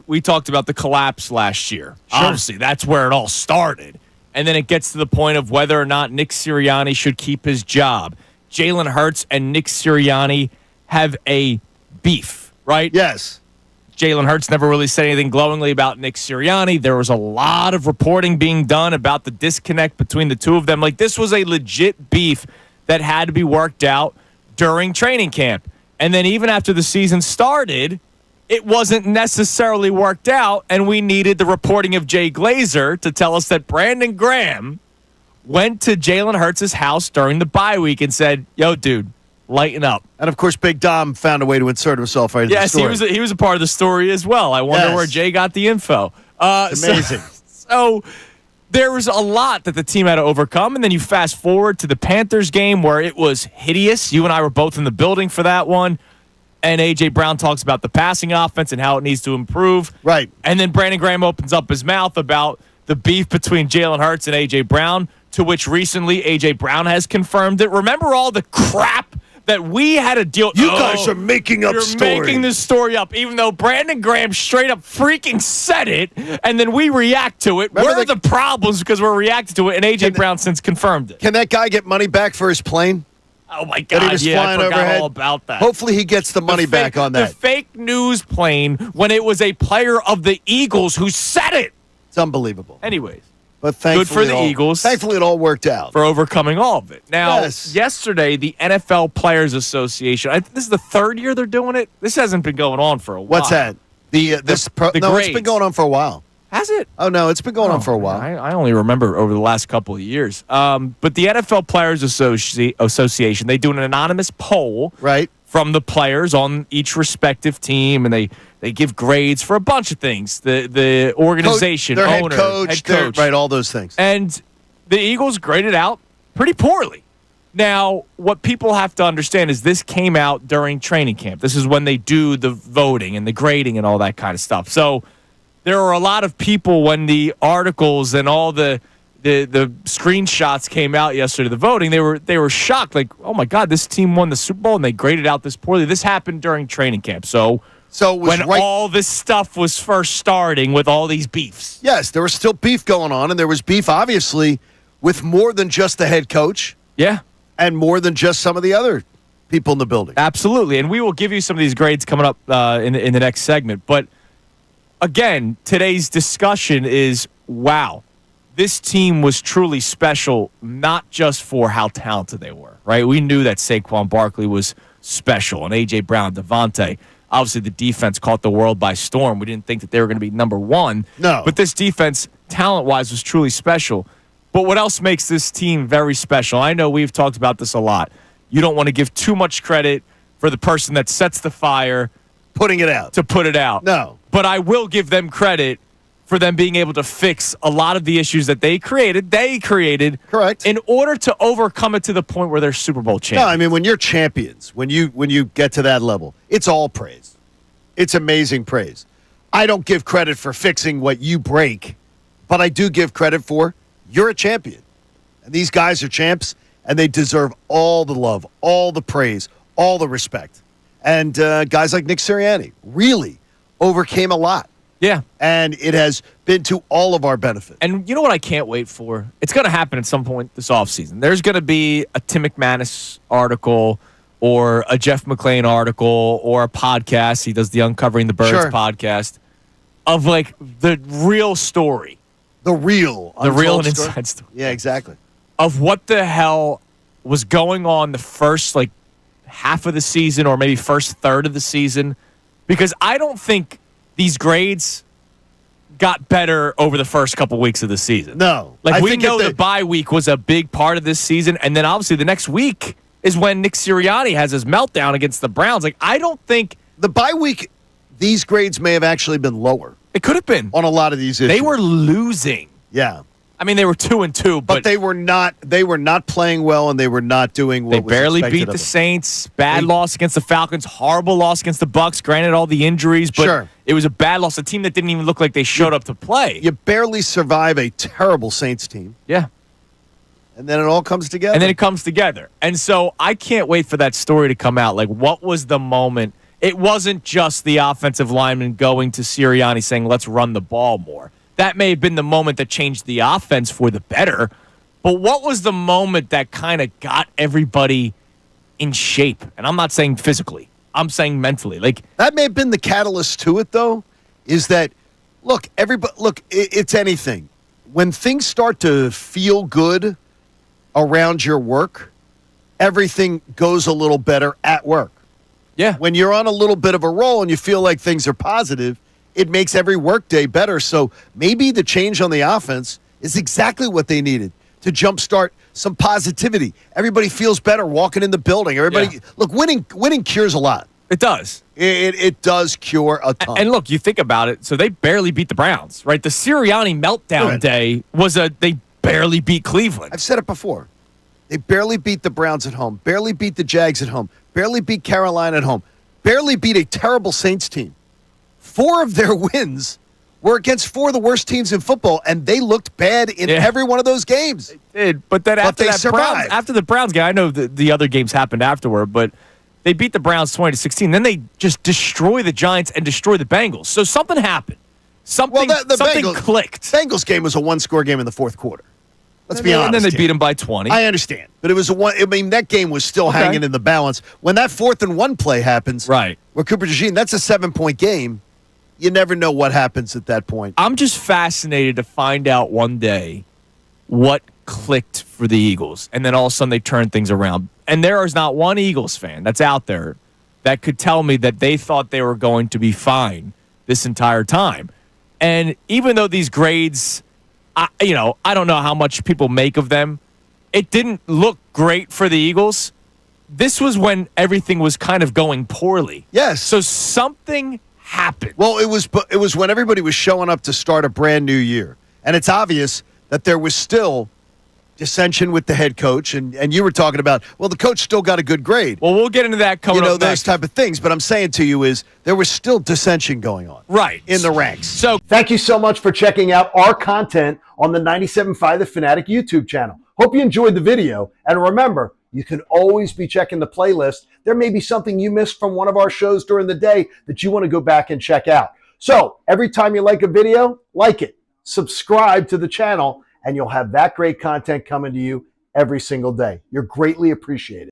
we talked about the collapse last year. Sure. Obviously, that's where it all started. And then it gets to the point of whether or not Nick Sirianni should keep his job. Jalen Hurts and Nick Sirianni have a beef, right? Yes. Jalen Hurts never really said anything glowingly about Nick Sirianni. There was a lot of reporting being done about the disconnect between the two of them. Like, this was a legit beef that had to be worked out during training camp. And then even after the season started, it wasn't necessarily worked out, and we needed the reporting of Jay Glazer to tell us that Brandon Graham went to Jalen Hurts' house during the bye week and said, yo, dude, lighten up. And, of course, Big Dom found a way to insert himself right into the story. Yes, he was a part of the story as well. I wonder where Jay got the info. It's amazing. So there was a lot that the team had to overcome, and then you fast forward to the Panthers game where it was hideous. You and I were both in the building for that one, and A.J. Brown talks about the passing offense and how it needs to improve. Right. And then Brandon Graham opens up his mouth about the beef between Jalen Hurts and A.J. Brown, to which recently A.J. Brown has confirmed it. Remember all the crap that we had to deal with? You guys are making up stories. You're making this story up, even though Brandon Graham straight up freaking said it, and then we react to it. Where are the problems because we're reacting to it, and A.J. Brown since confirmed it. Can that guy get money back for his plane? Oh, my God, that he was flying I forgot overhead? all about that. Hopefully he gets the money back on that. The fake news plane when it was a player of the Eagles who said it. It's unbelievable. Anyways. But thankfully, good for the Eagles. Thankfully, it all worked out. For overcoming all of it. Now, yesterday, the NFL Players Association, this is the third year they're doing it. This hasn't been going on for a while. What's that? No, it's been going on for a while. Has it? Oh, no, it's been going on for a while. I only remember over the last couple of years. But the NFL Players Association, they do an anonymous poll from the players on each respective team, and they give grades for a bunch of things. The organization, their owner, head coach, right, all those things. And the Eagles graded out pretty poorly. Now, what people have to understand is this came out during training camp. This is when they do the voting and the grading and all that kind of stuff. So there were a lot of people when the articles and all the screenshots came out yesterday, the voting, they were shocked. Like, oh, my God, this team won the Super Bowl, and they graded out this poorly. This happened during training camp. So it was when all this stuff was first starting with all these beefs. Yes, there was still beef going on, and there was beef, obviously, with more than just the head coach. Yeah. And more than just some of the other people in the building. Absolutely, and we will give you some of these grades coming up in the next segment. But, again, today's discussion is, wow, this team was truly special, not just for how talented they were, right? We knew that Saquon Barkley was special, and A.J. Brown, Devontae. Obviously, the defense caught the world by storm. We didn't think that they were going to be number one. No. But this defense, talent-wise, was truly special. But what else makes this team very special? I know we've talked about this a lot. You don't want to give too much credit for the person that sets the fire. Putting it out. To put it out. No. But I will give them credit for them being able to fix a lot of the issues that they created. Correct. In order to overcome it to the point where they're Super Bowl champions. No, I mean, when you're champions, when you get to that level, it's all praise. It's amazing praise. I don't give credit for fixing what you break, but I do give credit for you're a champion. And these guys are champs, and they deserve all the love, all the praise, all the respect. And guys like Nick Sirianni really overcame a lot. Yeah. And it has been to all of our benefit. And you know what I can't wait for? It's going to happen at some point this offseason. There's going to be a Tim McManus article or a Jeff McClain article or a podcast. He does the Uncovering the Birds podcast of, like, the real story. The real and inside story. Yeah, exactly. Of what the hell was going on the first, like, half of the season or maybe first third of the season. Because I don't think these grades got better over the first couple weeks of the season. No. Like, we know the bye week was a big part of this season, and then obviously the next week is when Nick Sirianni has his meltdown against the Browns. Like, I don't think the bye week, these grades may have actually been lower. It could have been. On a lot of these issues. They were losing. Yeah. I mean, they were 2-2, but they were not playing well, and they were not doing what was expected of them. They barely beat the Saints. Bad loss against the Falcons. Horrible loss against the Bucs. Granted, all the injuries, but it was a bad loss. A team that didn't even look like they showed up to play. You barely survive a terrible Saints team. Yeah. And then it all comes together. And so I can't wait for that story to come out. Like, what was the moment? It wasn't just the offensive lineman going to Sirianni saying, let's run the ball more. That may have been the moment that changed the offense for the better. But what was the moment that kind of got everybody in shape? And I'm not saying physically. I'm saying mentally. Like, that may have been the catalyst to it, though, is that, look, it's anything. When things start to feel good around your work, everything goes a little better at work. yeah. When you're on a little bit of a roll and you feel like things are positive, it makes every workday better. So maybe the change on the offense is exactly what they needed to jumpstart some positivity. Everybody feels better walking in the building. Look, winning cures a lot. It does. It does cure a ton. And look, you think about it. So they barely beat the Browns, right? The Sirianni meltdown day was they barely beat Cleveland. I've said it before. They barely beat the Browns at home, barely beat the Jags at home, barely beat Carolina at home, barely beat a terrible Saints team. 4 of their wins were against 4 of the worst teams in football, and they looked bad in every one of those games. They did, but then after the Browns game, I know the other games happened afterward, but they beat the Browns 20-16. Then they just destroy the Giants and destroy the Bengals. So something happened. Something clicked. Bengals game was a 1-score game in the fourth quarter. Let's be honest. And then they beat them by 20. I understand. But it was that game was still hanging in the balance. When that 4th and 1 play happens, right, where Cooper DeJean, that's a 7-point game. You never know what happens at that point. I'm just fascinated to find out one day what clicked for the Eagles. And then all of a sudden they turned things around. And there is not one Eagles fan that's out there that could tell me that they thought they were going to be fine this entire time. And even though these grades, I don't know how much people make of them, it didn't look great for the Eagles. This was when everything was kind of going poorly. Yes. So something happened. Well, it was when everybody was showing up to start a brand new year. And it's obvious that there was still dissension with the head coach. And you were talking about, well, the coach still got a good grade. Well, we'll get into that coming up next. Those type of things. But I'm saying to you is there was still dissension going on. Right. In the ranks. So thank you so much for checking out our content on the 97.5 The Fanatic YouTube channel. Hope you enjoyed the video. And remember, you can always be checking the playlist. There may be something you missed from one of our shows during the day that you want to go back and check out. So every time you like a video, like it, subscribe to the channel, and you'll have that great content coming to you every single day. You're greatly appreciated.